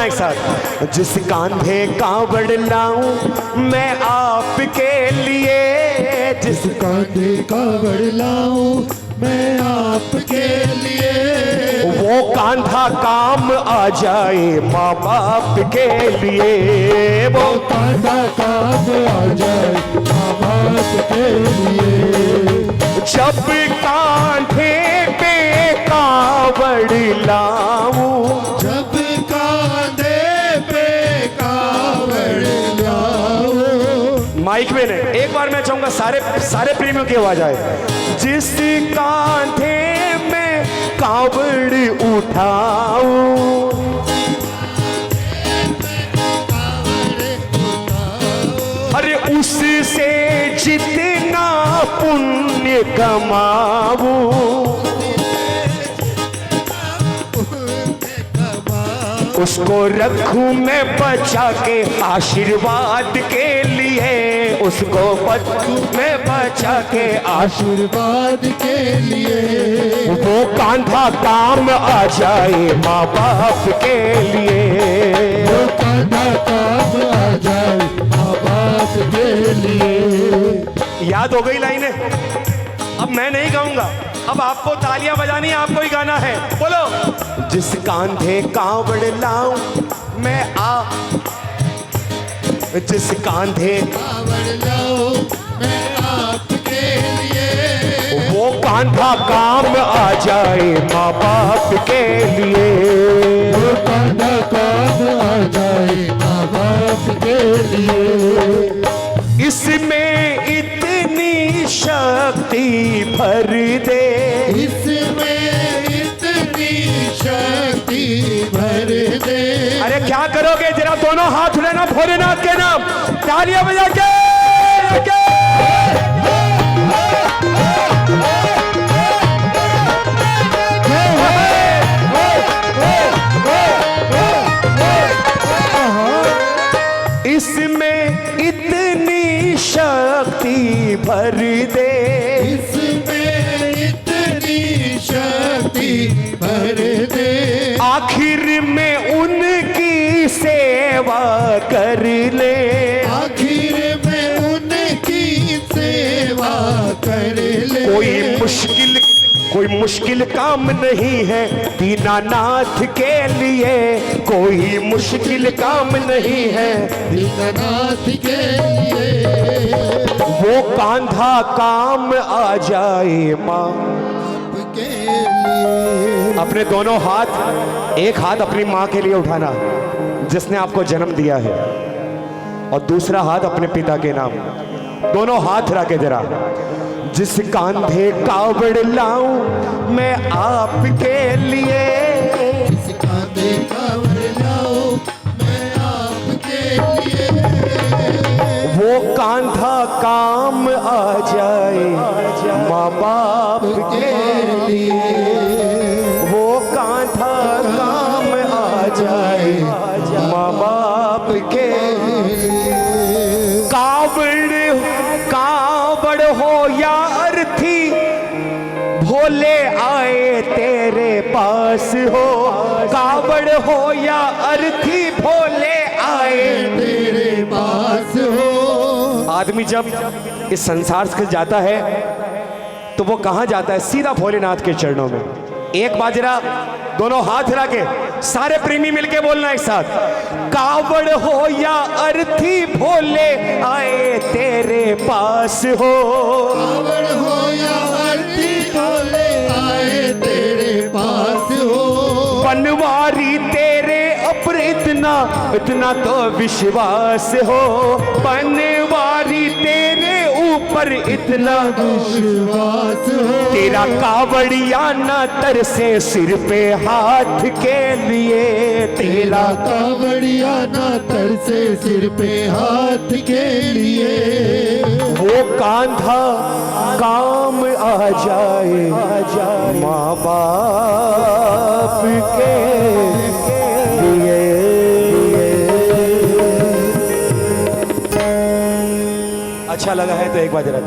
एक साथ। जिस कांधे कांवड़ लाऊं मैं आपके लिए, जिस कांधे कांवड़ लाऊं मैं आपके लिए, वो कांधा काम आ जाए माँ बाप के लिए। वो कांधा काम आ जाए माँ बाप के लिए। जब कांधे पे कांवड़ लाऊं, जब कांधे पे कांवड़ लाऊं। माइक में नहीं, एक बार मैं चाहूंगा सारे प्रेमियों की आवाज आए। जिस कांधे में कांवड़ उठाऊं, अरे उससे जितना पुण्य कमाऊं, उसको रखूं मैं बचा के आशीर्वाद के लिए, उसको मैं बचा के आशीर्वाद के लिए। वो कांधा काम आ जाए माँ बाप के लिए। वो कांधा काम आ जाए माँ बाप के लिए। याद हो गई लाइनें? अब मैं नहीं गाऊंगा, अब आपको तालियां बजानी है, आपको ही गाना है। बोलो। जिस कांधे कांवड़ लाऊं मैं जिस कांधे कांवड़ लाऊं मैं आपके लिए, वो कांधा काम आ जाए माँ बाप के लिए। वो कांधा काम आ जाए माँ बाप के लिए। इसमें इतनी शक्ति भर दे, इसमें इतनी शक्ति भर दे। अरे क्या करोगे? जरा दोनों हाथ उठाना भोलेनाथ के नाम, तालियां बजा के। इसमें इतनी शक्ति भर दे, इसमें इतनी शक्ति भर दे। आखिर में उनकी सेवा कर ले, आखिर में उनकी सेवा कर ले। कोई मुश्किल काम नहीं है दीनानाथ के लिए, कोई मुश्किल काम नहीं है दीनानाथ के लिए। वो कांधा काम आ जाए माँ के लिए। अपने दोनों हाथ, एक हाथ अपनी माँ के लिए उठाना जिसने आपको जन्म दिया है, और दूसरा हाथ अपने पिता के नाम, दोनों हाथ रखे जरा। जिस कांधे कांवड़ लाऊं मैं आपके लिए, जिस कांधे कांवड़ लाऊं मैं आपके लिए, वो कांधा काम आ जाए माँ बाप के लिए। वो कांधा काम आ जाए माँ बाप के लिए। कावड़ हो या अर्थी, भोले आए तेरे पास हो। कावड़ हो या अर्थी, भोले आए तेरे पास हो। आदमी जब इस संसार से जाता है तो वो कहां जाता है? सीधा भोलेनाथ के चरणों में। एक बाजरा दोनों हाथ हिला के सारे प्रेमी मिलके बोलना एक साथ। कावड़ हो या अर्थी, भोले आए तेरे पास हो। कावड़ हो या अर्थी, भोले आए तेरे पास हो। बनवारी तेरे अपर इतना तो विश्वास हो। बनवारी तेरे ऊपर इतना विश्वास हो। तेरा कावड़िया न तरसे सिर पे हाथ के लिए। तेरा कावड़िया ना तरसे सिर पे हाथ के लिए। वो कांधा काम आ जाए माँ बाप के लिए। अच्छा लगा है तो एक बार जरा